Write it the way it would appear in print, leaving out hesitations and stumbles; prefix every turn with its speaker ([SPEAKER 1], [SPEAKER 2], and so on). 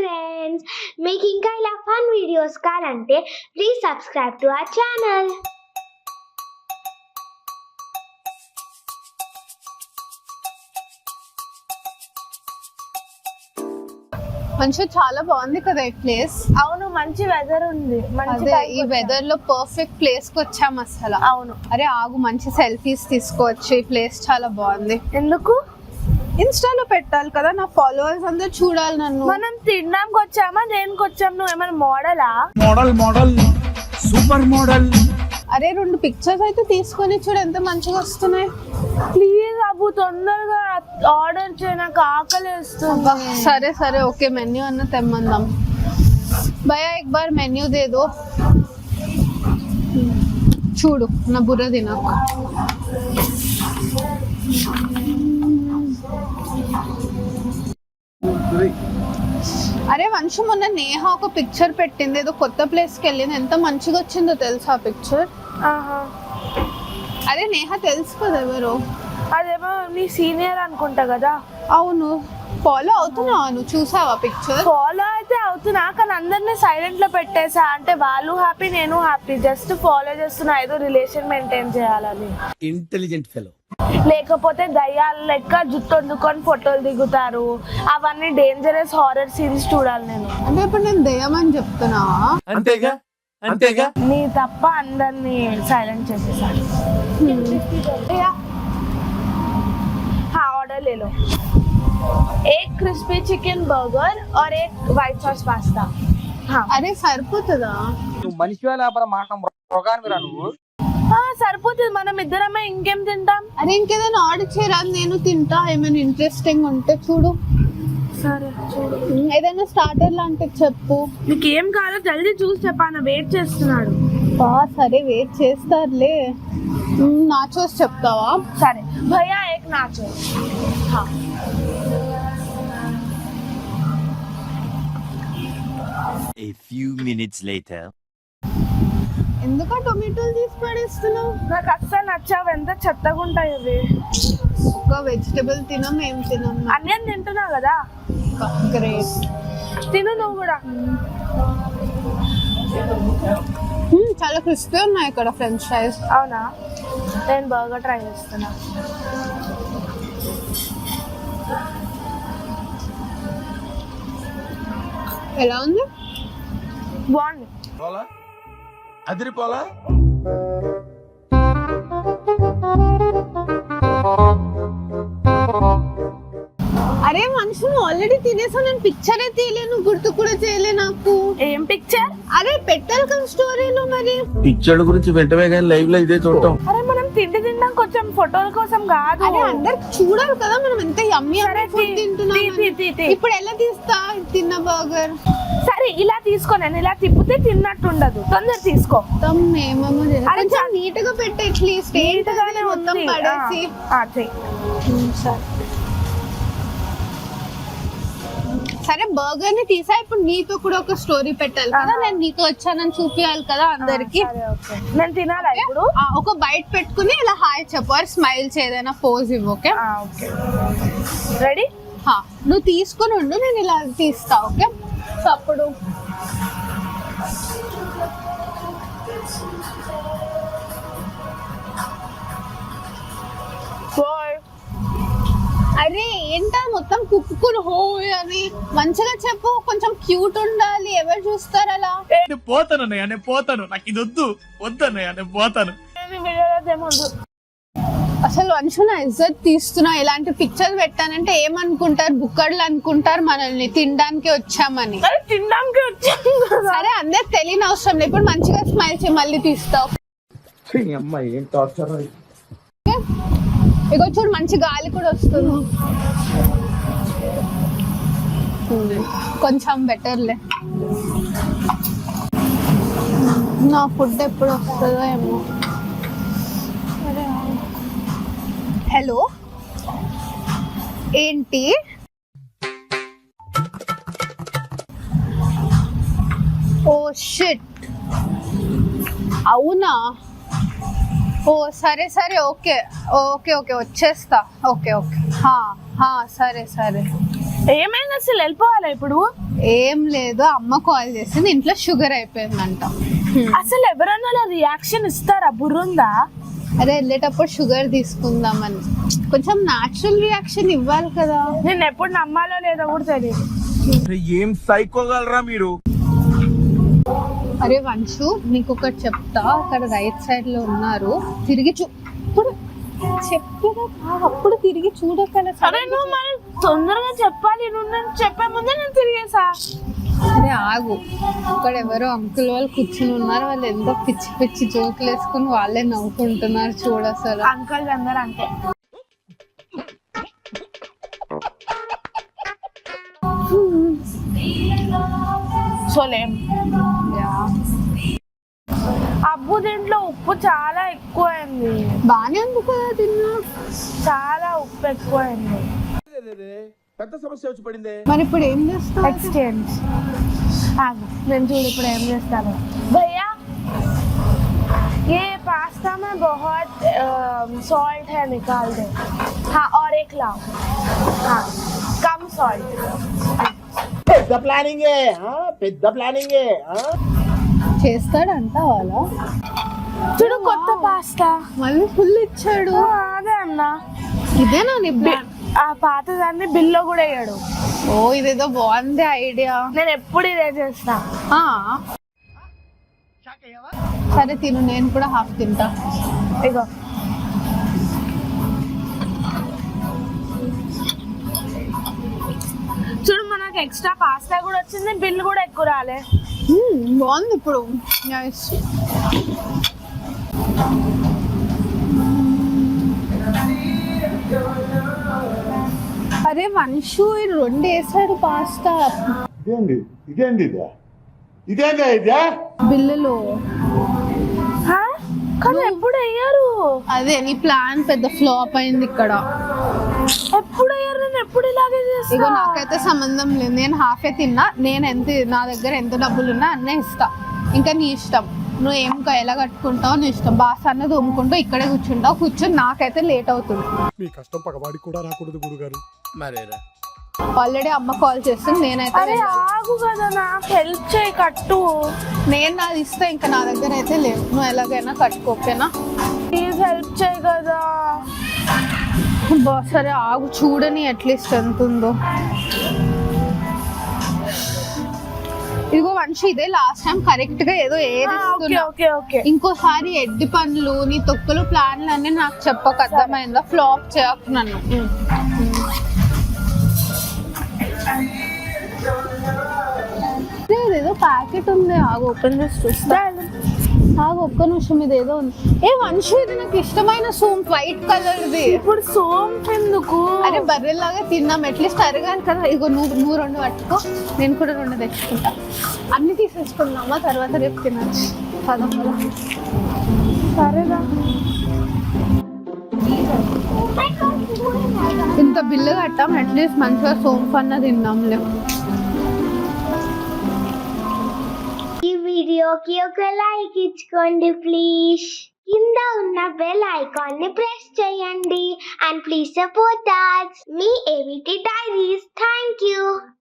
[SPEAKER 1] Friends, మీకు ఇంకా ఇలా ఫన్ వీడియోస్ కావాలంటే please subscribe to our channel.
[SPEAKER 2] మంచిగా చాలా బాగుంది కదా ఈ ప్లేస్.
[SPEAKER 3] అవును, మంచి వెదర్ ఉంది.
[SPEAKER 2] అదే ఈ వెదర్ లో పర్ఫెక్ట్ ప్లేస్ కి వచ్చాం అసలు.
[SPEAKER 3] అవును.
[SPEAKER 2] అరే ఆగు, మంచి సెల్ఫీస్ తీసుకోవచ్చు. ఈ ప్లేస్ చాలా బాగుంది.
[SPEAKER 3] ఎందుకు?
[SPEAKER 2] ఇన్స్టాలో పెట్టాలి కదా, నా ఫాలోవర్స్ అందరూ చూడాలి నన్ను.
[SPEAKER 3] మనం తినడానికి వచ్చామా, దేనికి వచ్చాం? నువ్వు ఏమైనా మోడలా?
[SPEAKER 4] Model super model.
[SPEAKER 2] అరే 2 పిక్చర్స్ అయితే తీసుకొని చూడు, ఎంత మంచిగా వస్తున్నాయి.
[SPEAKER 3] ప్లీజ్ అబ్బు, తొందరగా ఆర్డర్ చేయ, నాకు ఆకలి వేస్తుంది.
[SPEAKER 2] సరే సరే ఓకే, మెన్యూ అన్న తెమ్మందాం. భయ్యా एक बार मेन्यू दे दो. చూడు నా బుర్ర తినకు. అరే వంశు, మొన్న నేహ ఒక పిక్చర్ పెట్టింది, ఏదో కొత్త ప్లేస్ కి వెళ్ళింది, ఎంత మంచిగా వచ్చిందో తెలుసా ఆ పిక్చర్. అరే నేహ తెలుసు కదా ఎవరు?
[SPEAKER 3] అదేమో నీ సీనియర్ అనుకుంటా కదా.
[SPEAKER 2] అవును, ఫాలో అవుతున్నావా నువ్వు? చూసావా పిక్చర్?
[SPEAKER 3] ఫాలో అయితే అవుతున్నా, కానీ అందరినీ సైలెంట్ లో పెట్టేసా. అంటే వాళ్ళు హ్యాపీ, నేను హ్యాపీ. జస్ట్ ఫాలో చేస్తున్నా, ఏదో రిలేషన్ మెయింటైన్ చేయాలని.
[SPEAKER 4] Intelligent fellow.
[SPEAKER 3] లేకపోతే దయ్యాలు లెక్క జుట్టు వండుకొని ఫోటోలు దిగుతారు. అవన్నీ డేంజరస్ హారర్ సిరీస్ చూడాలి నేను.
[SPEAKER 2] అంటే ఇప్పుడు నేను దయ్యమని చెప్తున్నా?
[SPEAKER 4] అంతేగా
[SPEAKER 3] నీ తప్ప అందరినీ సైలెంట్ చేసేసాను. ऑर्डर ले लो, एक क्रिस्पी चिकन बर्गर और एक व्हाइट सॉस पास्ता. हाँ.
[SPEAKER 2] అరే సరిపోతుందా?
[SPEAKER 4] నువ్వు మనిషి లేకపోతే మాట రోగానికి రా నువ్వు.
[SPEAKER 3] సరిపోతుంది, మనం ఇద్దరమే ఇంకేం తింటాం.
[SPEAKER 2] అరే ఇంకేదైనా ఆర్డర్ చేయరా, నేను తింటా. ఏమైనా ఇంట్రెస్టింగ్ ఉంటే చూడు.
[SPEAKER 3] సరే చూడు,
[SPEAKER 2] ఏదైనా స్టార్టర్ లాంటిది చెప్పు.
[SPEAKER 3] నీకేం కావాలో జల్దీ చూసి చెప్పాను, వెయిట్ చేస్తున్నాడు.
[SPEAKER 2] సరే వెయిట్ చేస్తారులే. నాచోస్ చెప్తావా?
[SPEAKER 3] సరే భయ్యా, ఏక్ nacho.
[SPEAKER 5] A few minutes later.
[SPEAKER 2] ఎందుకు టొమాటోలు తీసి పడేస్తున్నావు?
[SPEAKER 3] నాకు అస్సలు నచ్చావు, ఎంత చెత్తగా ఉంటాయి అవి.
[SPEAKER 2] ఒక వెజిటబుల్ తినం, ఏం తినం.
[SPEAKER 3] అన్యం తింటున్నావు కదా.
[SPEAKER 2] గ్రేట్,
[SPEAKER 3] తిను నువ్వు కూడా.
[SPEAKER 2] చాలా క్రిస్పీ ఉన్నాయి ఇక్కడ ఫ్రెంచ్ ఫ్రైస్.
[SPEAKER 3] అవునా, నేను బర్గర్ ట్రై చేస్తున్నా.
[SPEAKER 2] ఎలా ఉంది?
[SPEAKER 3] బాగుంది.
[SPEAKER 4] అదిరిపోలా.
[SPEAKER 2] అరే మనుషులు ఆల్రెడీ తినేసా, నేను పిక్చరే తీయలేను, గుర్తు కూడా చేయలే నాకు.
[SPEAKER 3] ఏం పిక్చర్?
[SPEAKER 2] అరే పెట్టాలి కదా స్టోరీలో. మరి
[SPEAKER 4] పిక్చర్ గురించి వెంటనే కానీ లైవ్ లో ఇదే చూడటం.
[SPEAKER 3] అరే మనం తిండి తినడం కొంచెం ఫోటోల కోసం కాదు.
[SPEAKER 2] అరే అందరు చూడాలి కదా మనం ఎంత యమ్మీ ఫుడ్ తింటున్నాం. ఇప్పుడు ఎలా తీస్తా తిన్న బర్గర్?
[SPEAKER 3] సరే ఇలా తీసుకో, నేను ఇలా తిప్పితే తిన్నట్టుండదు. తొందర తీసుకో.
[SPEAKER 2] కొంచెం నీట్ గా పెట్టే, అట్లీస్ట్
[SPEAKER 3] నీట్ గానే
[SPEAKER 2] మొత్తం పడేసి. సరే బర్గర్ ని తీసా, ఇప్పుడు నీతో కూడా ఒక స్టోరీ పెట్టాలి కదా. నేను నీతో వచ్చానని చూపించాలి కదా అందరికి.
[SPEAKER 3] నేను తినాలా ఇప్పుడు?
[SPEAKER 2] ఒక బైట్ పెట్టుకుని ఇలా హాయ్ చెప్పు, ఆర్ స్మైల్ చేయదైనా పోజ్ ఇవ్వు. Okay
[SPEAKER 3] ready?
[SPEAKER 2] నువ్వు తీసుకుని ఉండు, నేను ఇలా తీస్తా. ఓకే, సో అప్పుడు అరే ఏంటా మొత్తం కుక్కుని హో అని మంచిగా చెప్పు, కొంచెం క్యూట్ ఉండాలి. ఎవరు చూస్తారు అలా?
[SPEAKER 4] నేను పోతాను, నాకు ఇది వద్దన్నయ్య, నేను పోతాను.
[SPEAKER 2] అసలు వంశు నా ఇజ్జత్ తీస్తున్నా. ఇలాంటి పిక్చర్ పెట్టానంటే ఏమనుకుంటారు? బుక్కడ్లు అనుకుంటారు మనల్ని, తినడానికి వచ్చామని.
[SPEAKER 3] తినడానికి వచ్చాము.
[SPEAKER 2] సరే అందరికి తెలియని అవసరం లేదు, ఇప్పుడు మంచిగా స్మైల్ చేయి, మళ్ళీ తీస్తావు.
[SPEAKER 4] అమ్మాయి ఏం టార్చర్.
[SPEAKER 2] ఇగో చూడు, మంచి గాలి కూడా వస్తుంది. కొంచెం బెటర్లే. నా ఫుడ్ ఎప్పుడు వస్తుందో ఏమో. హలో, ఏంటి? ఓ షిట్, అవునా? ఓ సరే సరే, ఓకే ఓకే ఓకే వచ్చేస్తా. ఓకే ఓకే, సరే సరే.
[SPEAKER 3] ఏమైంది అసలు? వెళ్ళిపోవాలా ఇప్పుడు?
[SPEAKER 2] ఏం లేదు, అమ్మ కాల్ చేసింది, ఇంట్లో షుగర్ అయిపోయిందంట.
[SPEAKER 3] అసలు ఎవరన్నా అలా రియాక్షన్ ఇస్తారా? బుర్రుందా?
[SPEAKER 2] అదే వెళ్ళేటప్పుడు షుగర్ తీసుకుందామని, కొంచెం న్యాచురల్ రియాక్షన్ ఇవ్వాలి కదా.
[SPEAKER 3] నేను ఎప్పుడు నమ్మాలో లేదో కూడా తెలియదు.
[SPEAKER 4] ఏం సైకోగలరా మీరు?
[SPEAKER 2] అరే వంశు, నీకు ఒకటి చెప్తా, అక్కడ రైట్ సైడ్ లో ఉన్నారు, తిరిగి ఇప్పుడు చెప్పేదా, అప్పుడు తిరిగి చూడగల.
[SPEAKER 3] అరే నువ్వు మరి తొందరగా చెప్పాలి, నువ్వు నేను చెప్పే ముందే నేను తిరిగేసా.
[SPEAKER 2] అరే ఆగు, ఇక్కడ ఎవరో అంకుల్ వాళ్ళు కూర్చుని ఉన్నారు, వాళ్ళు ఎంతో పిచ్చి పిచ్చి జోకులు వేసుకుని వాళ్ళే నవ్వుకుంటున్నారు చూడు. అసలు
[SPEAKER 3] అంకుల్ అందరు అంతే. సోలేం అబ్బు దీంట్లో ఉప్పు చాలా ఎక్కువైంది.
[SPEAKER 2] బానే ఉంది కదా తిన్నా,
[SPEAKER 3] చాలా ఉప్పు ఎక్కువైంది.
[SPEAKER 4] పెద్ద సమస్య వచ్చి పడింది.
[SPEAKER 2] మరి ఇప్పుడు ఏం చేస్తావు?
[SPEAKER 3] ఎక్స్చేంజ్. నేను చూడు ఇప్పుడు ఏం చేస్తాను. భయ్యా ये पास्ता में बहुत सॉल्ट है, निकाल दे. हाँ और एक लाओ. हाँ कम सॉल्ट.
[SPEAKER 4] పెద్ద ప్లానింగ్ పెద్ద ప్లానింగ్.
[SPEAKER 2] చేస్తాడంట వాళ్ళ.
[SPEAKER 3] చూడు కొత్త పాస్తా
[SPEAKER 2] మళ్ళీ ఫుల్ ఇచ్చాడు.
[SPEAKER 3] అదే అన్నా,
[SPEAKER 2] ఇదేనా నీ ప్లాన్?
[SPEAKER 3] ఆ పాతదాన్ని బిల్లో కూడా వేయడు.
[SPEAKER 2] ఓ ఇదేదో బాగుంది ఐడియా.
[SPEAKER 3] నేను ఎప్పుడు ఇదే చేస్తా.
[SPEAKER 2] సరే తిను, నేను కూడా హాఫ్ తింటా.
[SPEAKER 3] ఇగో చూడు, మనకు ఎక్స్ట్రా పాస్తా కూడా వచ్చింది, బిల్ కూడా ఎక్కువ రాలే.
[SPEAKER 2] బాగుంది ఇప్పుడు. నైస్. అరే వంశు, ఈ 2 వేసాడు పాస్తా బిల్లులో.
[SPEAKER 3] కానీ ఎప్పుడు వేయరు.
[SPEAKER 2] అదే నీ ప్లాన్ పెద్ద ఫ్లాప్ అయింది ఇక్కడ.
[SPEAKER 3] ఎప్పుడు వేయరు, నేను ఎప్పుడు ఇలాగే చేస్తా.
[SPEAKER 2] ఇగో నాకైతే సంబంధం లేదు, నేను హాఫే తిన్నా, నేను ఎంత, నా దగ్గర ఎంత డబ్బులు ఉన్నా అన్నీ ఇస్తా. ఇంకా నీ ఇష్టం, నువ్వు ఏం ఎలా కట్టుకుంటావు నీ ఇష్టం. బాసాన్ని తోముకుంటూ ఇక్కడే కూర్చొని నాకైతే లేట్ అవుతుంది.
[SPEAKER 6] మీ కష్టం పగవాడికి కూడా రాకూడదు గురుగారు.
[SPEAKER 4] మరేరా
[SPEAKER 2] ఆల్రెడీ అమ్మ కాల్ చేస్తుంది, నేనైతే
[SPEAKER 3] అరే ఆగు కదా, నాకు హెల్ప్ చేయి, కట్టు.
[SPEAKER 2] నేను నాది ఇస్తా, ఇంకా నా దగ్గర అయితే లేవు, నువ్వు ఎలాగైనా కట్టుకోకేనా.
[SPEAKER 3] ప్లీజ్ హెల్ప్ చేయి కదా.
[SPEAKER 2] సరే ఆగు, చూడని అట్లీస్ట్ ఎంత ఉందో. ఇదిగో వంశీ, ఇదే లాస్ట్ టైం కరెక్ట్ గా ఏదో ఏది ఇంకోసారి ఎడ్డి పనులు నీ తొక్కులు ప్లాన్లు అన్ని నాకు చెప్పక, అర్థమైందా? ఫ్లాప్ చేయకు నన్ను. ఇదేదో ప్యాకెట్ ఉంది, ఆగు ఓపెన్ చేసి చూస్తా. ఆగు ఒక్క నిమిషం, ఇది ఏదో ఉంది. ఏ వంశు, ఇది నాకు ఇష్టమైన సోంపు, వైట్ కలర్ది.
[SPEAKER 3] ఇప్పుడు సోంపు ఎందుకు?
[SPEAKER 2] అరే బర్రెలాగా తిన్నాం, అట్లీస్ట్ అరగాలి కదా. ఇగో నువ్వు 2 పట్టుకో, నేను కూడా 2 తెచ్చుకుంటా. అన్ని తీసేసుకున్నామా, తర్వాత రేపు తినచ్చు. పదం కదా.
[SPEAKER 3] సరేదా.
[SPEAKER 2] ఇంత బిల్లు కట్టాం, అట్లీస్ట్ మంచిగా సోంపు అన్న తిన్నాంలే.
[SPEAKER 1] ఈ వీడియోకి ఒక లైక్ ఇచ్చుకోండి ప్లీజ్. కింద ఉన్న బెల్ ఐకాన్ ని ప్రెస్ చేయండి. And please support us. మీ ఏవిటి డైరీస్. Thank you.